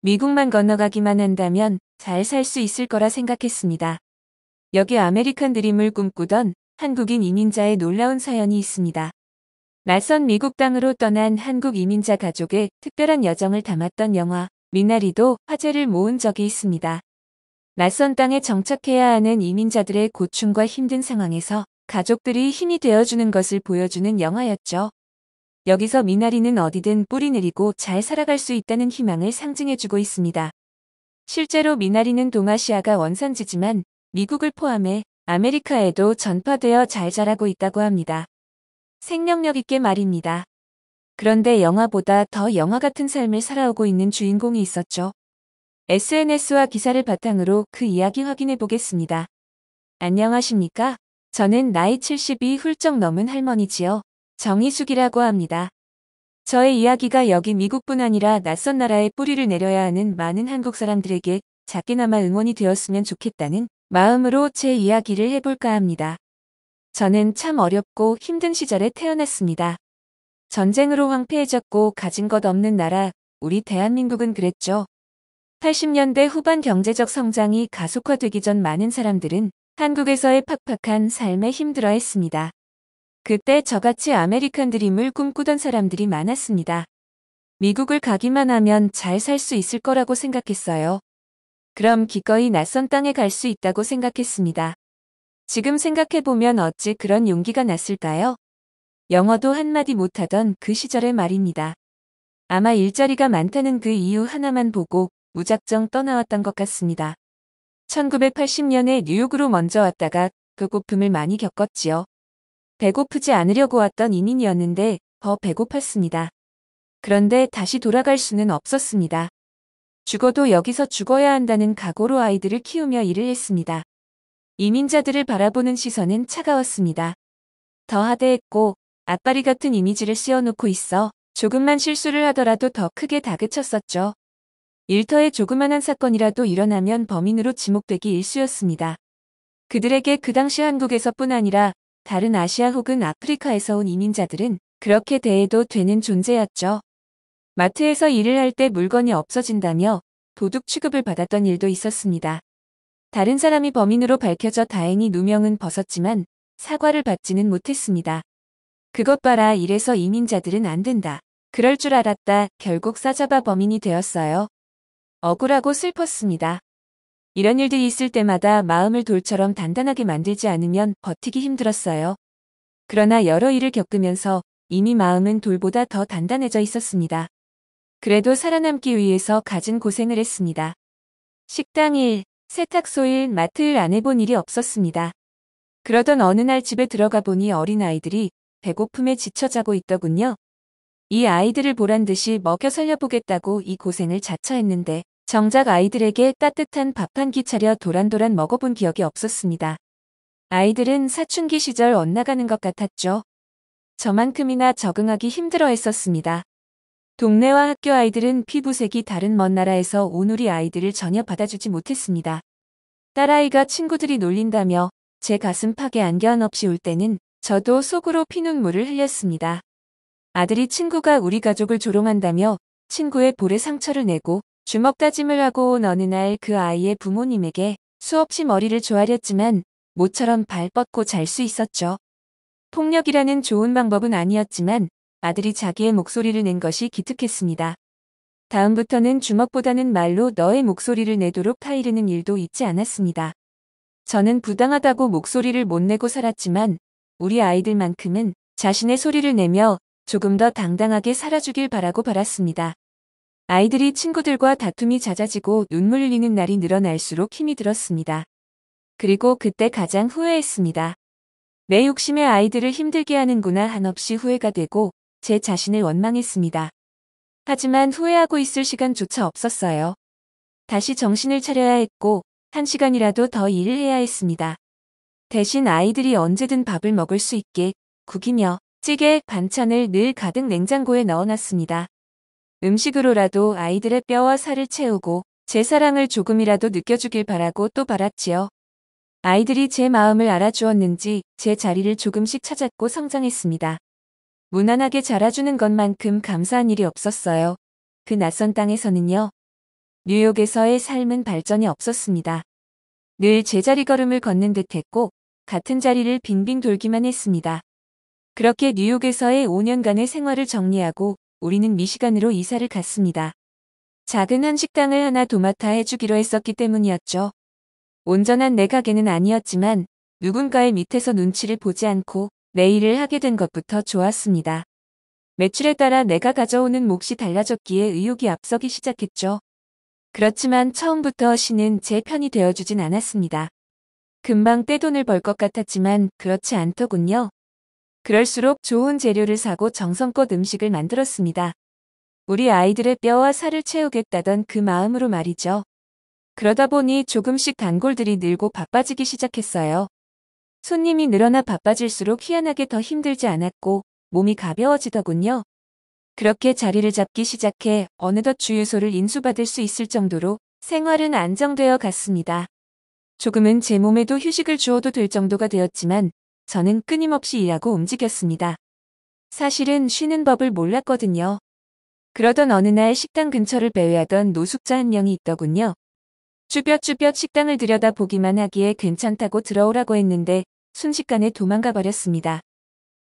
미국만 건너가기만 한다면 잘 살 수 있을 거라 생각했습니다. 여기 아메리칸 드림을 꿈꾸던 한국인 이민자의 놀라운 사연이 있습니다. 낯선 미국 땅으로 떠난 한국 이민자 가족의 특별한 여정을 담았던 영화 미나리도 화제를 모은 적이 있습니다. 낯선 땅에 정착해야 하는 이민자들의 고충과 힘든 상황에서 가족들이 힘이 되어주는 것을 보여주는 영화였죠. 여기서 미나리는 어디든 뿌리 내리고 잘 살아갈 수 있다는 희망을 상징해주고 있습니다. 실제로 미나리는 동아시아가 원산지지만 미국을 포함해 아메리카에도 전파되어 잘 자라고 있다고 합니다. 생명력 있게 말입니다. 그런데 영화보다 더 영화 같은 삶을 살아오고 있는 주인공이 있었죠. SNS와 기사를 바탕으로 그 이야기 확인해 보겠습니다. 안녕하십니까? 저는 나이 70이 훌쩍 넘은 할머니지요. 정희숙이라고 합니다. 저의 이야기가 여기 미국뿐 아니라 낯선 나라에 뿌리를 내려야 하는 많은 한국 사람들에게 작게나마 응원이 되었으면 좋겠다는 마음으로 제 이야기를 해볼까 합니다. 저는 참 어렵고 힘든 시절에 태어났습니다. 전쟁으로 황폐해졌고 가진 것 없는 나라, 우리 대한민국은 그랬죠. 80년대 후반 경제적 성장이 가속화되기 전 많은 사람들은 한국에서의 팍팍한 삶에 힘들어했습니다. 그때 저같이 아메리칸 드림을 꿈꾸던 사람들이 많았습니다. 미국을 가기만 하면 잘 살 수 있을 거라고 생각했어요. 그럼 기꺼이 낯선 땅에 갈 수 있다고 생각했습니다. 지금 생각해보면 어찌 그런 용기가 났을까요? 영어도 한마디 못하던 그 시절의 말입니다. 아마 일자리가 많다는 그 이유 하나만 보고 무작정 떠나왔던 것 같습니다. 1980년에 뉴욕으로 먼저 왔다가 배고픔을 많이 겪었지요. 배고프지 않으려고 왔던 이민이었는데 더 배고팠습니다. 그런데 다시 돌아갈 수는 없었습니다. 죽어도 여기서 죽어야 한다는 각오로 아이들을 키우며 일을 했습니다. 이민자들을 바라보는 시선은 차가웠습니다. 더 하대했고 앞발이 같은 이미지를 씌워놓고 있어 조금만 실수를 하더라도 더 크게 다그쳤었죠. 일터에 조그만한 사건이라도 일어나면 범인으로 지목되기 일쑤였습니다. 그들에게 그 당시 한국에서뿐 아니라 다른 아시아 혹은 아프리카에서 온 이민자들은 그렇게 대해도 되는 존재였죠. 마트에서 일을 할 때 물건이 없어진다며 도둑 취급을 받았던 일도 있었습니다. 다른 사람이 범인으로 밝혀져 다행히 누명은 벗었지만 사과를 받지는 못했습니다. 그것 봐라, 이래서 이민자들은 안 된다. 그럴 줄 알았다. 결국 싸잡아 범인이 되었어요. 억울하고 슬펐습니다. 이런 일들이 있을 때마다 마음을 돌처럼 단단하게 만들지 않으면 버티기 힘들었어요. 그러나 여러 일을 겪으면서 이미 마음은 돌보다 더 단단해져 있었습니다. 그래도 살아남기 위해서 갖은 고생을 했습니다. 식당 일, 세탁소 일, 마트 일 안 해본 일이 없었습니다. 그러던 어느 날 집에 들어가 보니 어린아이들이 배고픔에 지쳐 자고 있더군요. 이 아이들을 보란 듯이 먹여 살려보겠다고 이 고생을 자처했는데 정작 아이들에게 따뜻한 밥 한 끼 차려 도란도란 먹어본 기억이 없었습니다. 아이들은 사춘기 시절 엇나가는 것 같았죠. 저만큼이나 적응하기 힘들어했었습니다. 동네와 학교 아이들은 피부색이 다른 먼 나라에서 온 우리 아이들을 전혀 받아주지 못했습니다. 딸아이가 친구들이 놀린다며 제 가슴 팍에 안견 없이 울 때는 저도 속으로 피눈물을 흘렸습니다. 아들이 친구가 우리 가족을 조롱한다며 친구의 볼에 상처를 내고 주먹 다짐을 하고 온 어느 날 그 아이의 부모님에게 수없이 머리를 조아렸지만 모처럼 발 뻗고 잘 수 있었죠. 폭력이라는 좋은 방법은 아니었지만 아들이 자기의 목소리를 낸 것이 기특했습니다. 다음부터는 주먹보다는 말로 너의 목소리를 내도록 타이르는 일도 있지 않았습니다. 저는 부당하다고 목소리를 못 내고 살았지만 우리 아이들만큼은 자신의 소리를 내며 조금 더 당당하게 살아주길 바라고 바랐습니다. 아이들이 친구들과 다툼이 잦아지고 눈물 흘리는 날이 늘어날수록 힘이 들었습니다. 그리고 그때 가장 후회했습니다. 내 욕심에 아이들을 힘들게 하는구나 한없이 후회가 되고 제 자신을 원망했습니다. 하지만 후회하고 있을 시간조차 없었어요. 다시 정신을 차려야 했고 1시간이라도 더 일을 해야 했습니다. 대신 아이들이 언제든 밥을 먹을 수 있게 국이며 찌개, 반찬을 늘 가득 냉장고에 넣어놨습니다. 음식으로라도 아이들의 뼈와 살을 채우고 제 사랑을 조금이라도 느껴주길 바라고 또 바랐지요. 아이들이 제 마음을 알아주었는지 제 자리를 조금씩 찾았고 성장했습니다. 무난하게 자라주는 것만큼 감사한 일이 없었어요. 그 낯선 땅에서는요. 뉴욕에서의 삶은 발전이 없었습니다. 늘 제자리 걸음을 걷는 듯했고 같은 자리를 빙빙 돌기만 했습니다. 그렇게 뉴욕에서의 5년간의 생활을 정리하고 우리는 미시간으로 이사를 갔습니다. 작은 한식당을 하나 도맡아 해주기로 했었기 때문이었죠. 온전한 내 가게는 아니었지만 누군가의 밑에서 눈치를 보지 않고 내 일을 하게 된 것부터 좋았습니다. 매출에 따라 내가 가져오는 몫이 달라졌기에 의욕이 앞서기 시작했죠. 그렇지만 처음부터 신은 제 편이 되어주진 않았습니다. 금방 떼돈을 벌 것 같았지만 그렇지 않더군요. 그럴수록 좋은 재료를 사고 정성껏 음식을 만들었습니다. 우리 아이들의 뼈와 살을 채우겠다던 그 마음으로 말이죠. 그러다 보니 조금씩 단골들이 늘고 바빠지기 시작했어요. 손님이 늘어나 바빠질수록 희한하게 더 힘들지 않았고 몸이 가벼워지더군요. 그렇게 자리를 잡기 시작해 어느덧 주유소를 인수받을 수 있을 정도로 생활은 안정되어 갔습니다. 조금은 제 몸에도 휴식을 주어도 될 정도가 되었지만 저는 끊임없이 일하고 움직였습니다. 사실은 쉬는 법을 몰랐거든요. 그러던 어느 날 식당 근처를 배회하던 노숙자 한 명이 있더군요. 쭈뼛쭈뼛 식당을 들여다보기만 하기에 괜찮다고 들어오라고 했는데 순식간에 도망가 버렸습니다.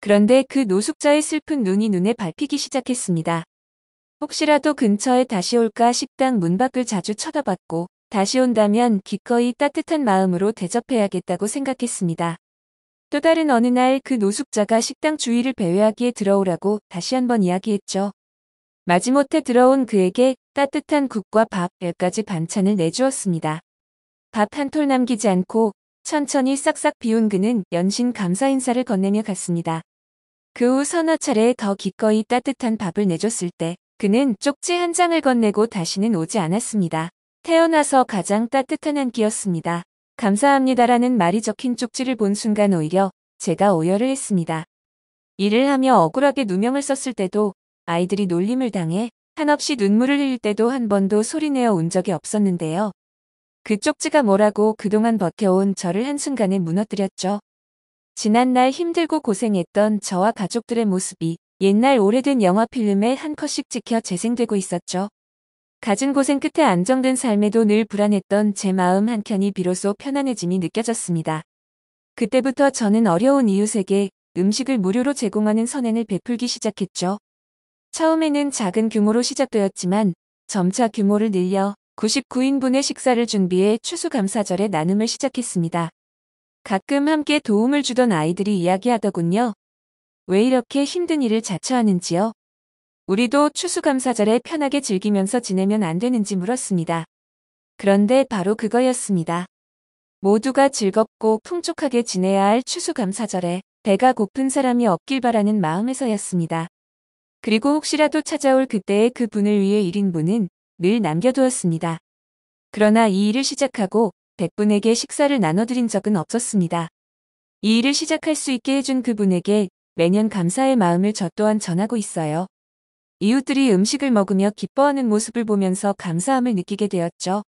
그런데 그 노숙자의 슬픈 눈이 눈에 밟히기 시작했습니다. 혹시라도 근처에 다시 올까 식당 문 밖을 자주 쳐다봤고 다시 온다면 기꺼이 따뜻한 마음으로 대접해야겠다고 생각했습니다. 또 다른 어느 날 그 노숙자가 식당 주위를 배회하기에 들어오라고 다시 한번 이야기했죠. 마지못해 들어온 그에게 따뜻한 국과 밥, 10가지 반찬을 내주었습니다. 밥 한 톨 남기지 않고 천천히 싹싹 비운 그는 연신 감사 인사를 건네며 갔습니다. 그 후 서너 차례 더 기꺼이 따뜻한 밥을 내줬을 때 그는 쪽지 한 장을 건네고 다시는 오지 않았습니다. 태어나서 가장 따뜻한 한 끼였습니다. 감사합니다라는 말이 적힌 쪽지를 본 순간 오히려 제가 오열을 했습니다. 일을 하며 억울하게 누명을 썼을 때도 아이들이 놀림을 당해 한없이 눈물을 흘릴 때도 한 번도 소리내어 온 적이 없었는데요. 그 쪽지가 뭐라고 그동안 버텨온 저를 한순간에 무너뜨렸죠. 지난날 힘들고 고생했던 저와 가족들의 모습이 옛날 오래된 영화 필름에 한 컷씩 찍혀 재생되고 있었죠. 갖은 고생 끝에 안정된 삶에도 늘 불안했던 제 마음 한켠이 비로소 편안해짐이 느껴졌습니다. 그때부터 저는 어려운 이웃에게 음식을 무료로 제공하는 선행을 베풀기 시작했죠. 처음에는 작은 규모로 시작되었지만 점차 규모를 늘려 99인분의 식사를 준비해 추수감사절에 나눔을 시작했습니다. 가끔 함께 도움을 주던 아이들이 이야기하더군요. 왜 이렇게 힘든 일을 자처하는지요? 우리도 추수감사절에 편하게 즐기면서 지내면 안 되는지 물었습니다. 그런데 바로 그거였습니다. 모두가 즐겁고 풍족하게 지내야 할 추수감사절에 배가 고픈 사람이 없길 바라는 마음에서였습니다. 그리고 혹시라도 찾아올 그때의 그 분을 위해 1인분은 늘 남겨두었습니다. 그러나 이 일을 시작하고 100분에게 식사를 나눠드린 적은 없었습니다. 이 일을 시작할 수 있게 해준 그분에게 매년 감사의 마음을 저 또한 전하고 있어요. 이웃들이 음식을 먹으며 기뻐하는 모습을 보면서 감사함을 느끼게 되었죠.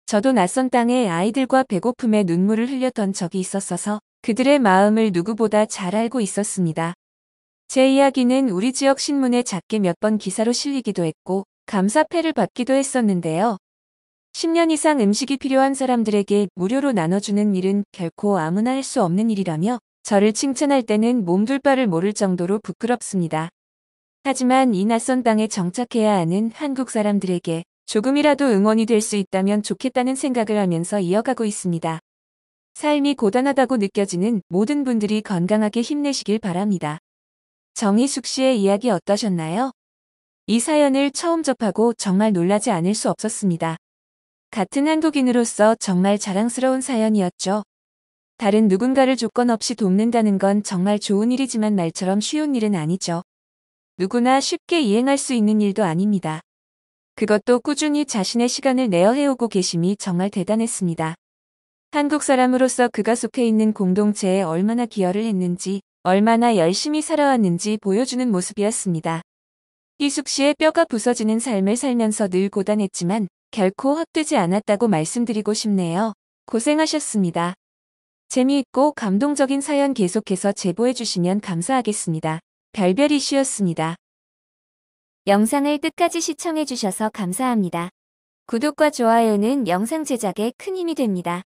저도 낯선 땅에 아이들과 배고픔에 눈물을 흘렸던 적이 있었어서 그들의 마음을 누구보다 잘 알고 있었습니다. 제 이야기는 우리 지역 신문에 작게 몇 번 기사로 실리기도 했고 감사패를 받기도 했었는데요. 10년 이상 음식이 필요한 사람들에게 무료로 나눠주는 일은 결코 아무나 할 수 없는 일이라며 저를 칭찬할 때는 몸둘 바를 모를 정도로 부끄럽습니다. 하지만 이 낯선 땅에 정착해야 하는 한국 사람들에게 조금이라도 응원이 될 수 있다면 좋겠다는 생각을 하면서 이어가고 있습니다. 삶이 고단하다고 느껴지는 모든 분들이 건강하게 힘내시길 바랍니다. 정희숙 씨의 이야기 어떠셨나요? 이 사연을 처음 접하고 정말 놀라지 않을 수 없었습니다. 같은 한국인으로서 정말 자랑스러운 사연이었죠. 다른 누군가를 조건 없이 돕는다는 건 정말 좋은 일이지만 말처럼 쉬운 일은 아니죠. 누구나 쉽게 이행할 수 있는 일도 아닙니다. 그것도 꾸준히 자신의 시간을 내어 해오고 계심이 정말 대단했습니다. 한국 사람으로서 그가 속해 있는 공동체에 얼마나 기여를 했는지, 얼마나 열심히 살아왔는지 보여주는 모습이었습니다. 희숙 씨의 뼈가 부서지는 삶을 살면서 늘 고단했지만 결코 헛되지 않았다고 말씀드리고 싶네요. 고생하셨습니다. 재미있고 감동적인 사연 계속해서 제보해 주시면 감사하겠습니다. 별별 이슈였습니다. 영상을 끝까지 시청해 주셔서 감사합니다. 구독과 좋아요는 영상 제작에 큰 힘이 됩니다.